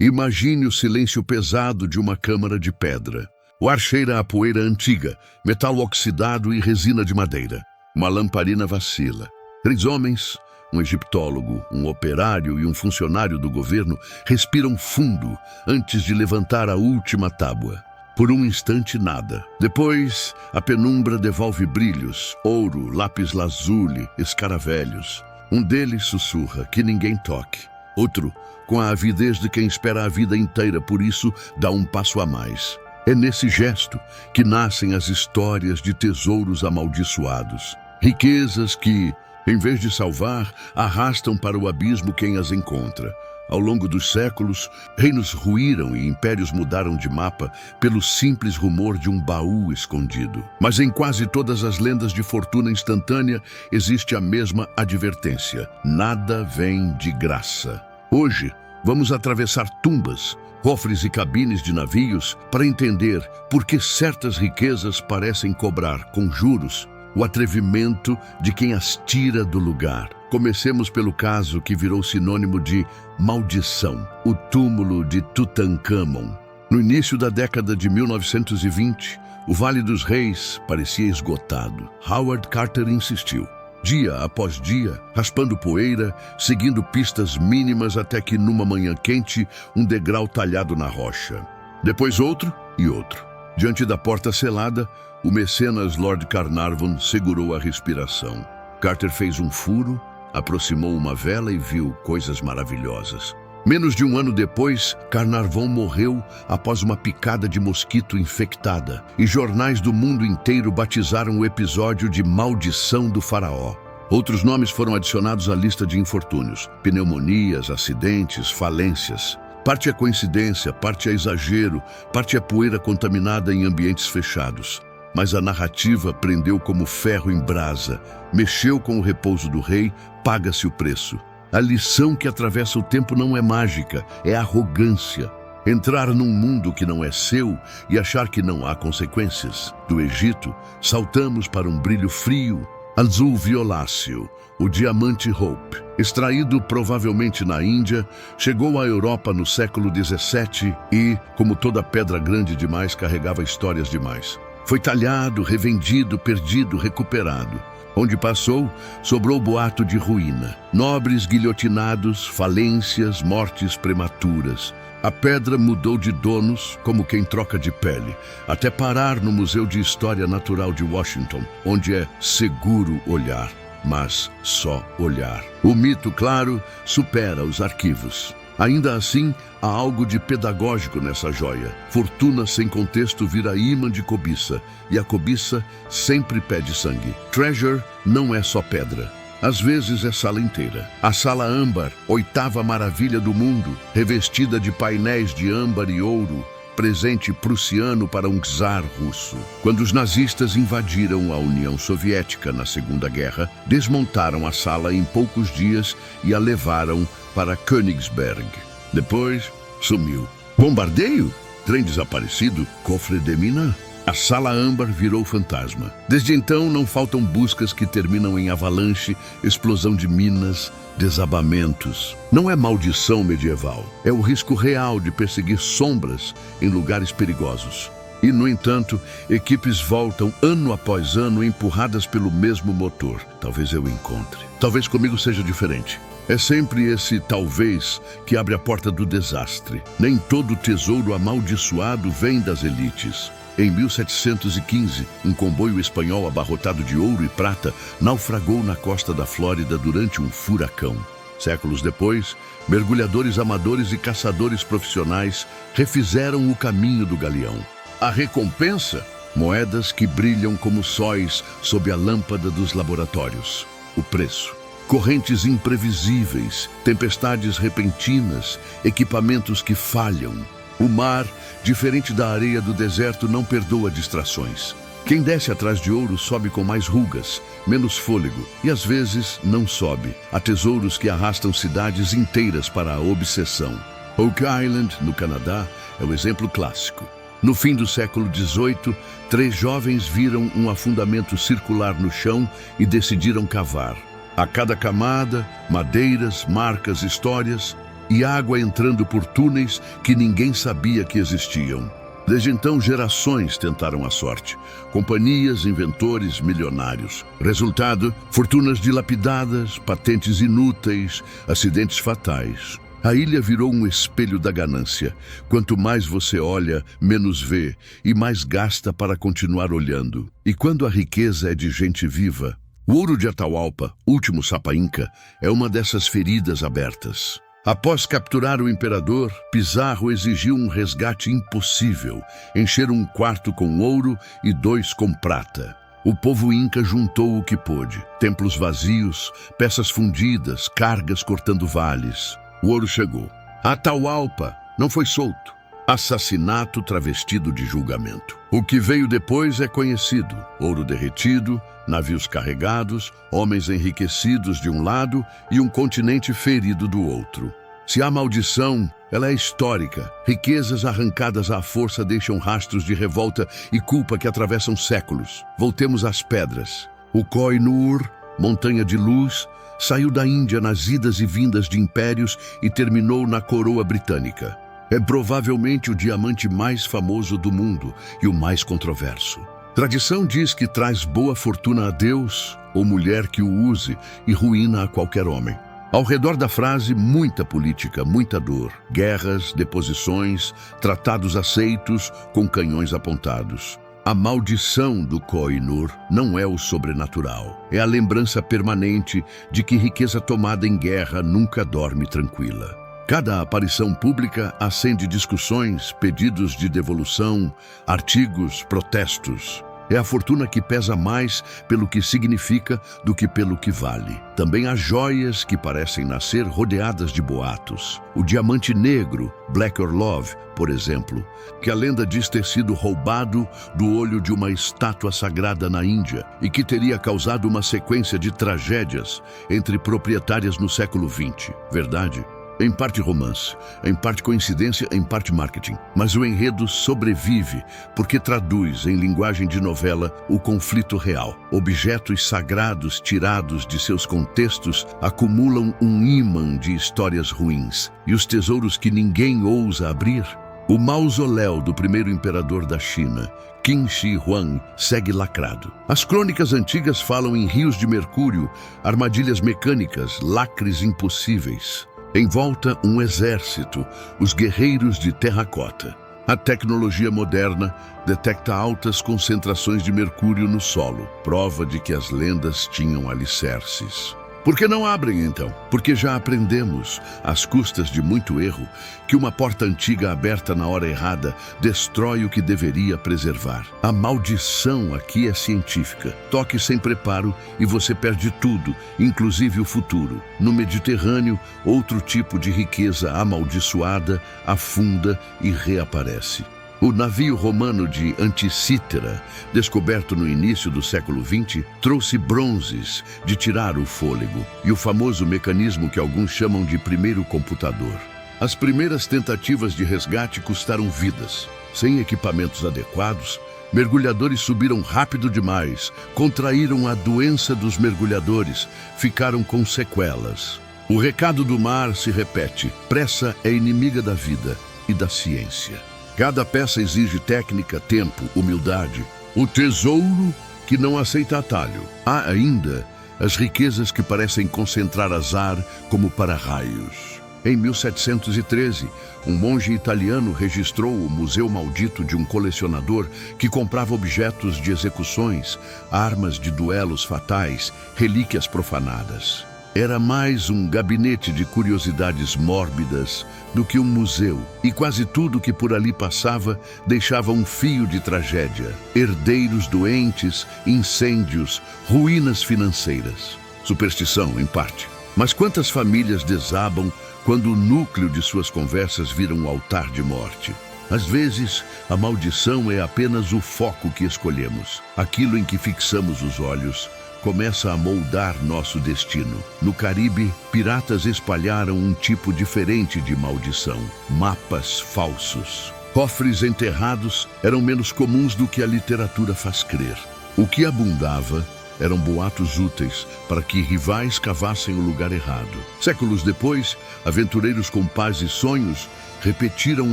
Imagine o silêncio pesado de uma câmara de pedra. O ar cheira a poeira antiga, metal oxidado e resina de madeira. Uma lamparina vacila. 3 homens, um egiptólogo, um operário e um funcionário do governo, respiram fundo antes de levantar a última tábua. Por um instante, nada. Depois, a penumbra devolve brilhos, ouro, lápis-lazuli, escaravelhos. Um deles sussurra que ninguém toque. Outro, com a avidez de quem espera a vida inteira, por isso, dá um passo a mais. É nesse gesto que nascem as histórias de tesouros amaldiçoados. Riquezas que, em vez de salvar, arrastam para o abismo quem as encontra. Ao longo dos séculos, reinos ruíram e impérios mudaram de mapa pelo simples rumor de um baú escondido. Mas em quase todas as lendas de fortuna instantânea existe a mesma advertência: nada vem de graça. Hoje, vamos atravessar tumbas, cofres e cabines de navios para entender por que certas riquezas parecem cobrar, com juros, o atrevimento de quem as tira do lugar. Comecemos pelo caso que virou sinônimo de maldição, o túmulo de Tutancâmon. No início da década de 1920, o Vale dos Reis parecia esgotado. Howard Carter insistiu. Dia após dia, raspando poeira, seguindo pistas mínimas até que numa manhã quente, um degrau talhado na rocha. Depois outro e outro. Diante da porta selada, o mecenas Lord Carnarvon segurou a respiração. Carter fez um furo, aproximou uma vela e viu coisas maravilhosas. Menos de um ano depois, Carnarvon morreu após uma picada de mosquito infectada, e jornais do mundo inteiro batizaram o episódio de Maldição do Faraó. Outros nomes foram adicionados à lista de infortúnios: pneumonias, acidentes, falências. Parte é coincidência, parte é exagero, parte é poeira contaminada em ambientes fechados. Mas a narrativa prendeu como ferro em brasa, mexeu com o repouso do rei, paga-se o preço. A lição que atravessa o tempo não é mágica, é arrogância. Entrar num mundo que não é seu e achar que não há consequências. Do Egito, saltamos para um brilho frio, azul violáceo, o diamante Hope. Extraído provavelmente na Índia, chegou à Europa no século XVII e, como toda pedra grande demais, carregava histórias demais. Foi talhado, revendido, perdido, recuperado. Onde passou, sobrou boato de ruína. Nobres guilhotinados, falências, mortes prematuras. A pedra mudou de donos como quem troca de pele, até parar no Museu de História Natural de Washington, onde é seguro olhar, mas só olhar. O mito, claro, supera os arquivos. Ainda assim, há algo de pedagógico nessa joia. Fortuna sem contexto vira imã de cobiça, e a cobiça sempre pede sangue. Treasure não é só pedra. Às vezes é sala inteira. A Sala Âmbar, 8ª maravilha do mundo, revestida de painéis de âmbar e ouro, presente prussiano para um czar russo. Quando os nazistas invadiram a União Soviética na Segunda Guerra, desmontaram a sala em poucos dias e a levaram para Königsberg. Depois, sumiu. Bombardeio? Trem desaparecido? Cofre de mina? A Sala Âmbar virou fantasma. Desde então, não faltam buscas que terminam em avalanche, explosão de minas, desabamentos. Não é maldição medieval, é o risco real de perseguir sombras em lugares perigosos. E, no entanto, equipes voltam ano após ano empurradas pelo mesmo motor. Talvez eu encontre. Talvez comigo seja diferente. É sempre esse talvez que abre a porta do desastre. Nem todo tesouro amaldiçoado vem das elites. Em 1715, um comboio espanhol abarrotado de ouro e prata naufragou na costa da Flórida durante um furacão. Séculos depois, mergulhadores amadores e caçadores profissionais refizeram o caminho do galeão. A recompensa? Moedas que brilham como sóis sob a lâmpada dos laboratórios. O preço? Correntes imprevisíveis, tempestades repentinas, equipamentos que falham. O mar, diferente da areia do deserto, não perdoa distrações. Quem desce atrás de ouro sobe com mais rugas, menos fôlego, e às vezes não sobe. Há tesouros que arrastam cidades inteiras para a obsessão. Oak Island, no Canadá, é o exemplo clássico. No fim do século XVIII, 3 jovens viram um afundamento circular no chão e decidiram cavar. A cada camada, madeiras, marcas, histórias, e água entrando por túneis que ninguém sabia que existiam. Desde então, gerações tentaram a sorte. Companhias, inventores, milionários. Resultado, fortunas dilapidadas, patentes inúteis, acidentes fatais. A ilha virou um espelho da ganância. Quanto mais você olha, menos vê, e mais gasta para continuar olhando. E quando a riqueza é de gente viva, o ouro de Atahualpa, último Sapa Inca, é uma dessas feridas abertas. Após capturar o imperador, Pizarro exigiu um resgate impossível, encher um quarto com ouro e 2 com prata. O povo inca juntou o que pôde, templos vazios, peças fundidas, cargas cortando vales. O ouro chegou. Atahualpa não foi solto. Assassinato travestido de julgamento. O que veio depois é conhecido. Ouro derretido, navios carregados, homens enriquecidos de um lado e um continente ferido do outro. Se há maldição, ela é histórica. Riquezas arrancadas à força deixam rastros de revolta e culpa que atravessam séculos. Voltemos às pedras. O Koh-i-Noor, montanha de luz, saiu da Índia nas idas e vindas de impérios e terminou na coroa britânica. É provavelmente o diamante mais famoso do mundo e o mais controverso. Tradição diz que traz boa fortuna a Deus ou mulher que o use e ruína a qualquer homem. Ao redor da frase, muita política, muita dor, guerras, deposições, tratados aceitos com canhões apontados. A maldição do Koh-i-Noor não é o sobrenatural. É a lembrança permanente de que riqueza tomada em guerra nunca dorme tranquila. Cada aparição pública acende discussões, pedidos de devolução, artigos, protestos. É a fortuna que pesa mais pelo que significa do que pelo que vale. Também há joias que parecem nascer rodeadas de boatos. O diamante negro, Black Orlov, por exemplo, que a lenda diz ter sido roubado do olho de uma estátua sagrada na Índia e que teria causado uma sequência de tragédias entre proprietárias no século XX. Verdade? Em parte romance, em parte coincidência, em parte marketing. Mas o enredo sobrevive porque traduz em linguagem de novela o conflito real. Objetos sagrados tirados de seus contextos acumulam um ímã de histórias ruins. E os tesouros que ninguém ousa abrir? O mausoléu do primeiro imperador da China, Qin Shi Huang, segue lacrado. As crônicas antigas falam em rios de mercúrio, armadilhas mecânicas, lacres impossíveis. Em volta, um exército, os guerreiros de terracota. A tecnologia moderna detecta altas concentrações de mercúrio no solo, prova de que as lendas tinham alicerces. Por que não abrem, então? Porque já aprendemos, às custas de muito erro, que uma porta antiga aberta na hora errada destrói o que deveria preservar. A maldição aqui é científica. Toque sem preparo e você perde tudo, inclusive o futuro. No Mediterrâneo, outro tipo de riqueza amaldiçoada afunda e reaparece. O navio romano de Anticítera, descoberto no início do século XX, trouxe bronzes de tirar o fôlego e o famoso mecanismo que alguns chamam de primeiro computador. As primeiras tentativas de resgate custaram vidas. Sem equipamentos adequados, mergulhadores subiram rápido demais, contraíram a doença dos mergulhadores, ficaram com sequelas. O recado do mar se repete: pressa é inimiga da vida e da ciência. Cada peça exige técnica, tempo, humildade. O tesouro que não aceita atalho. Há ainda as riquezas que parecem concentrar azar como para-raios. Em 1713, um monge italiano registrou o museu maldito de um colecionador que comprava objetos de execuções, armas de duelos fatais, relíquias profanadas. Era mais um gabinete de curiosidades mórbidas do que um museu, e quase tudo que por ali passava deixava um fio de tragédia. Herdeiros doentes, incêndios, ruínas financeiras. Superstição, em parte. Mas quantas famílias desabam quando o núcleo de suas conversas vira um altar de morte? Às vezes, a maldição é apenas o foco que escolhemos, aquilo em que fixamos os olhos, começa a moldar nosso destino. No Caribe, piratas espalharam um tipo diferente de maldição: mapas falsos. Cofres enterrados eram menos comuns do que a literatura faz crer. O que abundava eram boatos úteis para que rivais cavassem o lugar errado. Séculos depois, aventureiros com paz e sonhos repetiram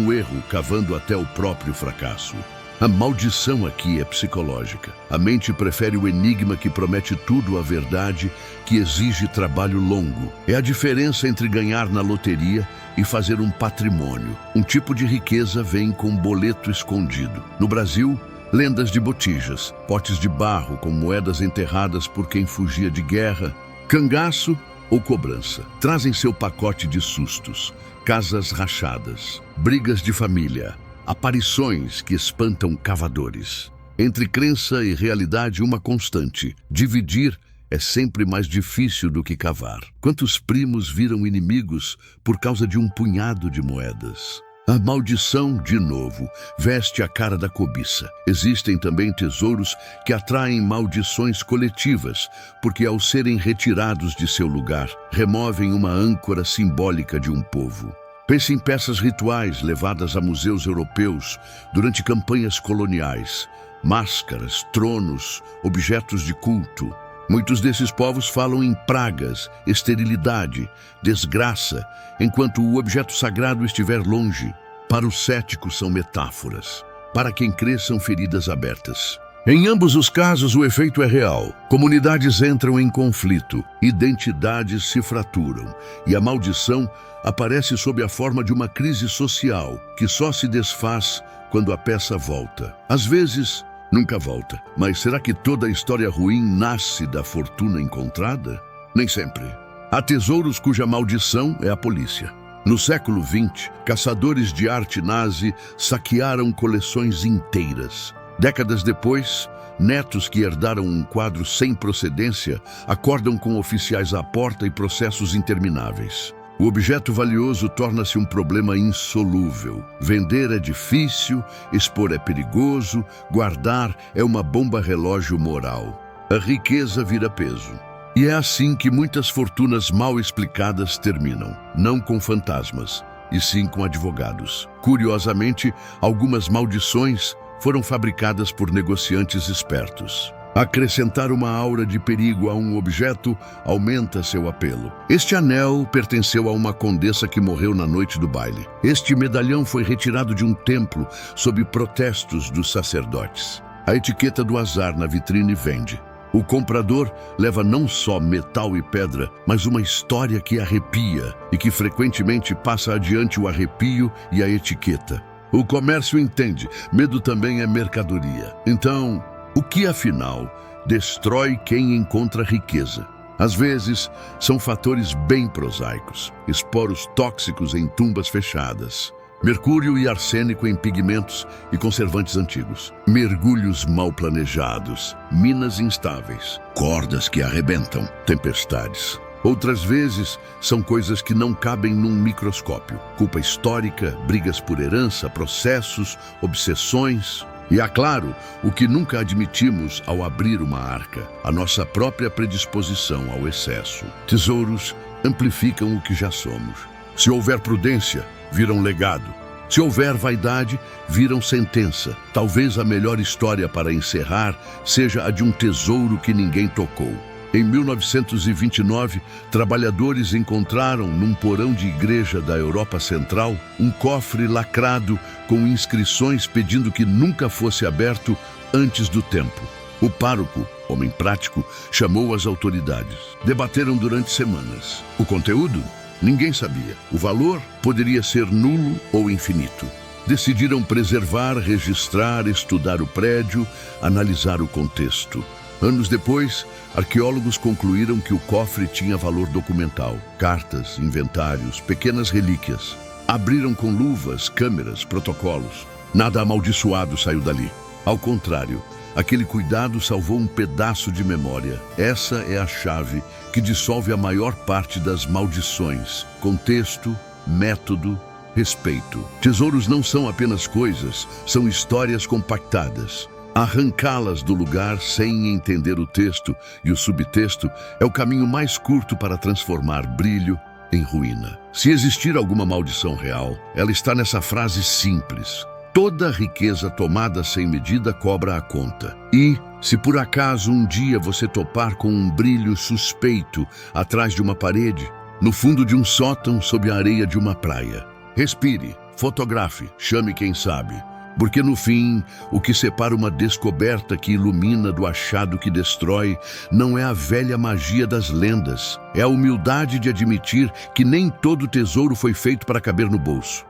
o erro, cavando até o próprio fracasso. A maldição aqui é psicológica. A mente prefere o enigma que promete tudo à verdade, que exige trabalho longo. É a diferença entre ganhar na loteria e fazer um patrimônio. Um tipo de riqueza vem com um boleto escondido. No Brasil, lendas de botijas, potes de barro com moedas enterradas por quem fugia de guerra, cangaço ou cobrança. Trazem seu pacote de sustos, casas rachadas, brigas de família, aparições que espantam cavadores. Entre crença e realidade, uma constante: dividir é sempre mais difícil do que cavar. Quantos primos viram inimigos por causa de um punhado de moedas? A maldição, de novo, veste a cara da cobiça. Existem também tesouros que atraem maldições coletivas, porque ao serem retirados de seu lugar, removem uma âncora simbólica de um povo. Pense em peças rituais levadas a museus europeus durante campanhas coloniais, máscaras, tronos, objetos de culto. Muitos desses povos falam em pragas, esterilidade, desgraça, enquanto o objeto sagrado estiver longe. Para os céticos são metáforas. Para quem crê, são feridas abertas. Em ambos os casos, o efeito é real. Comunidades entram em conflito, identidades se fraturam, e a maldição aparece sob a forma de uma crise social que só se desfaz quando a peça volta. Às vezes, nunca volta. Mas será que toda a história ruim nasce da fortuna encontrada? Nem sempre. Há tesouros cuja maldição é a polícia. No século XX, caçadores de arte nazi saquearam coleções inteiras. Décadas depois, netos que herdaram um quadro sem procedência acordam com oficiais à porta e processos intermináveis. O objeto valioso torna-se um problema insolúvel. Vender é difícil, expor é perigoso, guardar é uma bomba-relógio moral. A riqueza vira peso. E é assim que muitas fortunas mal explicadas terminam, não com fantasmas, e sim com advogados. Curiosamente, algumas maldições foram fabricadas por negociantes espertos. Acrescentar uma aura de perigo a um objeto aumenta seu apelo. Este anel pertenceu a uma condessa que morreu na noite do baile. Este medalhão foi retirado de um templo sob protestos dos sacerdotes. A etiqueta do azar na vitrine vende. O comprador leva não só metal e pedra, mas uma história que arrepia e que frequentemente passa adiante o arrepio e a etiqueta. O comércio entende, medo também é mercadoria. Então, o que afinal destrói quem encontra riqueza? Às vezes, são fatores bem prosaicos: esporos tóxicos em tumbas fechadas, mercúrio e arsênico em pigmentos e conservantes antigos, mergulhos mal planejados, minas instáveis, cordas que arrebentam, tempestades. Outras vezes, são coisas que não cabem num microscópio. Culpa histórica, brigas por herança, processos, obsessões. E, é claro, o que nunca admitimos ao abrir uma arca, a nossa própria predisposição ao excesso. Tesouros amplificam o que já somos. Se houver prudência, viram legado. Se houver vaidade, viram sentença. Talvez a melhor história para encerrar seja a de um tesouro que ninguém tocou. Em 1929, trabalhadores encontraram num porão de igreja da Europa Central um cofre lacrado com inscrições pedindo que nunca fosse aberto antes do tempo. O pároco, homem prático, chamou as autoridades. Debateram durante semanas. O conteúdo? Ninguém sabia. O valor poderia ser nulo ou infinito. Decidiram preservar, registrar, estudar o prédio, analisar o contexto. Anos depois, arqueólogos concluíram que o cofre tinha valor documental. Cartas, inventários, pequenas relíquias. Abriram com luvas, câmeras, protocolos. Nada amaldiçoado saiu dali. Ao contrário, aquele cuidado salvou um pedaço de memória. Essa é a chave que dissolve a maior parte das maldições. Contexto, método, respeito. Tesouros não são apenas coisas, são histórias compactadas. Arrancá-las do lugar sem entender o texto e o subtexto é o caminho mais curto para transformar brilho em ruína. Se existir alguma maldição real, ela está nessa frase simples: toda riqueza tomada sem medida cobra a conta. E Se por acaso um dia você topar com um brilho suspeito atrás de uma parede, no fundo de um sótão, sob a areia de uma praia, respire, fotografe, chame quem sabe. Porque no fim, o que separa uma descoberta que ilumina do achado que destrói não é a velha magia das lendas, é a humildade de admitir que nem todo tesouro foi feito para caber no bolso.